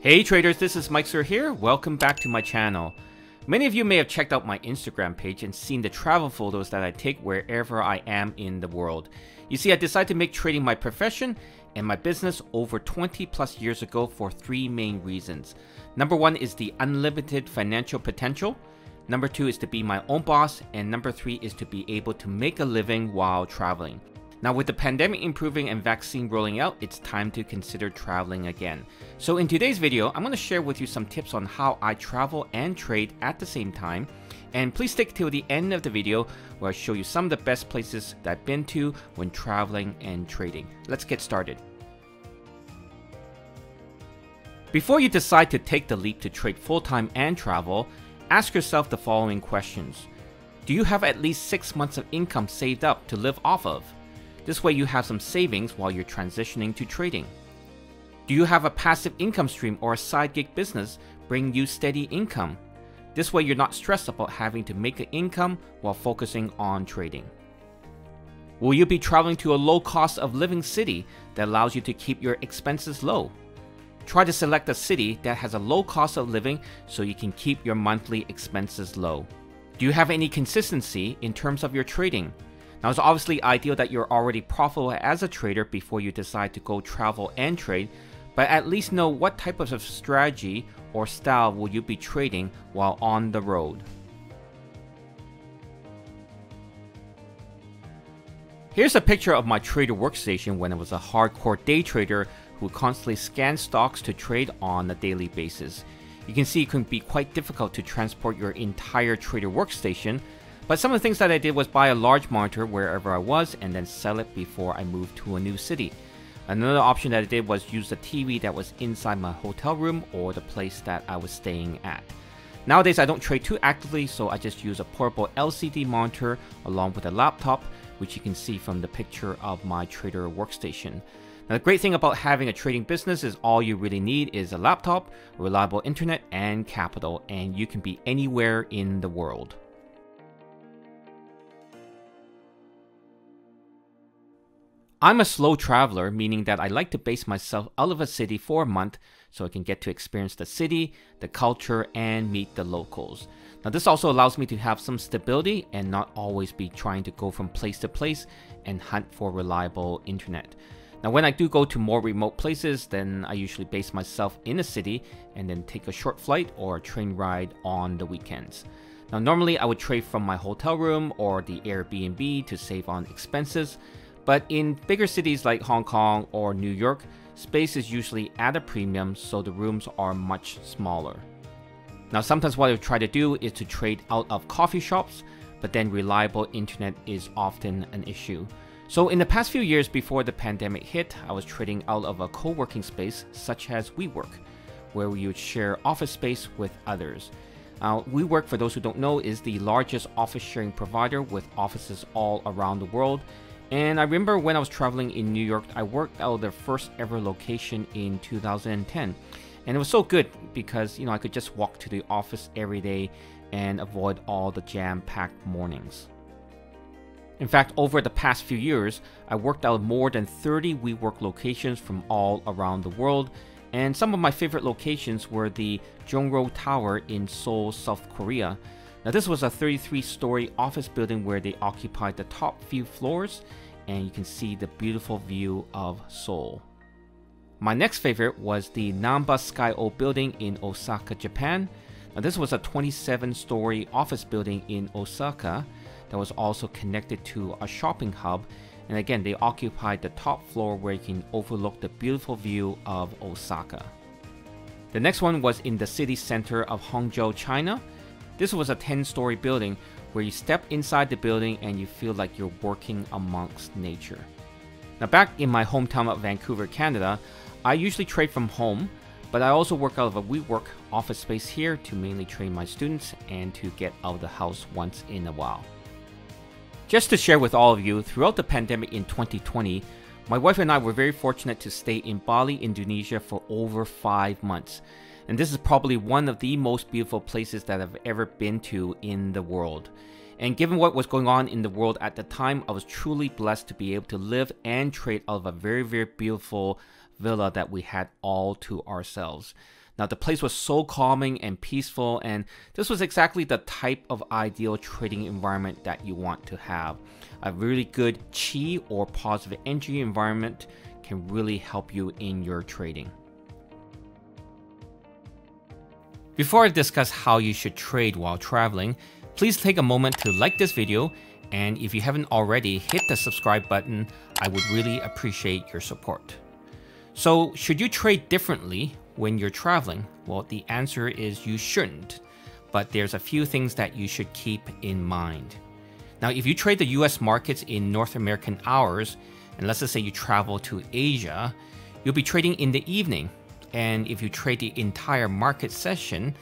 Hey traders, this is Mike Sir here. Welcome back to my channel. Many of you may have checked out my Instagram page and seen the travel photos that I take wherever I am in the world. You see, I decided to make trading my profession and my business over 20 plus years ago for three main reasons. Number one is the unlimited financial potential. Number two is to be my own boss. And number three is to be able to make a living while traveling. Now with the pandemic improving and vaccine rolling out, it's time to consider traveling again. So in today's video, I'm going to share with you some tips on how I travel and trade at the same time. And please stick till the end of the video where I show you some of the best places that I've been to when traveling and trading. Let's get started. Before you decide to take the leap to trade full-time and travel, ask yourself the following questions. Do you have at least 6 months of income saved up to live off of? This way you have some savings while you're transitioning to trading. Do you have a passive income stream or a side gig business bring you steady income? This way you're not stressed about having to make an income while focusing on trading. Will you be traveling to a low cost of living city that allows you to keep your expenses low? Try to select a city that has a low cost of living so you can keep your monthly expenses low. Do you have any consistency in terms of your trading? Now, it's obviously ideal that you're already profitable as a trader before you decide to go travel and trade, but at least know what type of strategy or style will you be trading while on the road. Here's a picture of my trader workstation when I was a hardcore day trader who constantly scanned stocks to trade on a daily basis. You can see it can be quite difficult to transport your entire trader workstation, but some of the things that I did was buy a large monitor wherever I was and then sell it before I moved to a new city. Another option that I did was use the TV that was inside my hotel room or the place that I was staying at. Nowadays I don't trade too actively, so I just use a portable LCD monitor along with a laptop, which you can see from the picture of my trader workstation. Now the great thing about having a trading business is all you really need is a laptop, reliable internet, and capital, and you can be anywhere in the world. I'm a slow traveler, meaning that I like to base myself out of a city for a month so I can get to experience the city, the culture, and meet the locals. Now this also allows me to have some stability and not always be trying to go from place to place and hunt for reliable internet. Now when I do go to more remote places, then I usually base myself in a city and then take a short flight or a train ride on the weekends. Now normally I would trade from my hotel room or the Airbnb to save on expenses. But in bigger cities like Hong Kong or New York, space is usually at a premium, so the rooms are much smaller. Now sometimes what I try to do is to trade out of coffee shops, but then reliable internet is often an issue. So in the past few years before the pandemic hit, I was trading out of a co-working space such as WeWork, where we would share office space with others. WeWork, for those who don't know, is the largest office sharing provider with offices all around the world. And I remember when I was traveling in New York, I worked out of their first ever location in 2010. And it was so good because, I could just walk to the office every day and avoid all the jam-packed mornings. In fact, over the past few years, I worked out more than 30 WeWork locations from all around the world. And some of my favorite locations were the Jongro Tower in Seoul, South Korea. Now this was a 33-story office building where they occupied the top few floors, and you can see the beautiful view of Seoul. My next favorite was the Namba Sky-O building in Osaka, Japan. Now this was a 27-story office building in Osaka that was also connected to a shopping hub, and again they occupied the top floor where you can overlook the beautiful view of Osaka. The next one was in the city center of Hangzhou, China. This was a 10-story building where you step inside the building and you feel like you're working amongst nature. Now back in my hometown of Vancouver, Canada, I usually trade from home, but I also work out of a WeWork office space here to mainly train my students and to get out of the house once in a while. Just to share with all of you, throughout the pandemic in 2020, my wife and I were very fortunate to stay in Bali, Indonesia for over 5 months. And this is probably one of the most beautiful places that I've ever been to in the world. And given what was going on in the world at the time, I was truly blessed to be able to live and trade out of a very, very beautiful villa that we had all to ourselves. Now, the place was so calming and peaceful, and this was exactly the type of ideal trading environment that you want to have. A really good chi or positive energy environment can really help you in your trading. Before I discuss how you should trade while traveling, please take a moment to like this video, and if you haven't already, hit the subscribe button. I would really appreciate your support. So, should you trade differently when you're traveling? Well, the answer is you shouldn't, but there's a few things that you should keep in mind. Now, if you trade the US markets in North American hours, and let's just say you travel to Asia, you'll be trading in the evening. And if you trade the entire market session,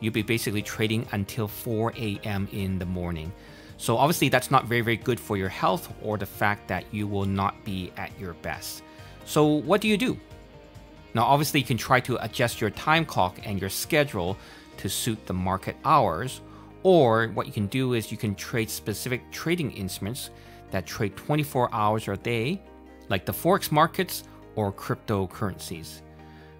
you'll be basically trading until 4 a.m. in the morning. So obviously that's not very good for your health or the fact that you will not be at your best. So what do you do? Now obviously you can try to adjust your time clock and your schedule to suit the market hours, or what you can do is you can trade specific trading instruments that trade 24 hours a day, like the Forex markets or cryptocurrencies.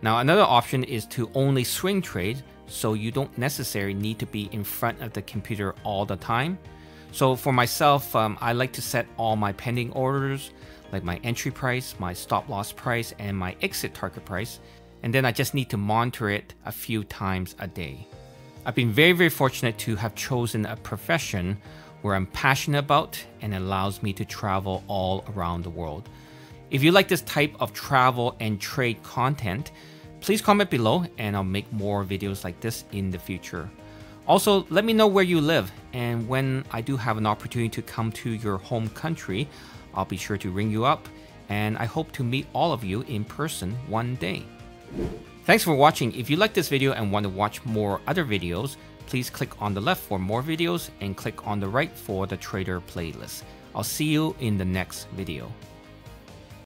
Now another option is to only swing trade, so you don't necessarily need to be in front of the computer all the time. So for myself, I like to set all my pending orders, like my entry price, my stop loss price, and my exit target price, and then I just need to monitor it a few times a day. I've been very fortunate to have chosen a profession where I'm passionate about and allows me to travel all around the world. If you like this type of travel and trade content, please comment below and I'll make more videos like this in the future. Also, let me know where you live, and when I do have an opportunity to come to your home country, I'll be sure to ring you up, and I hope to meet all of you in person one day. Thanks for watching. If you like this video and want to watch more other videos, please click on the left for more videos and click on the right for the Trader playlist. I'll see you in the next video.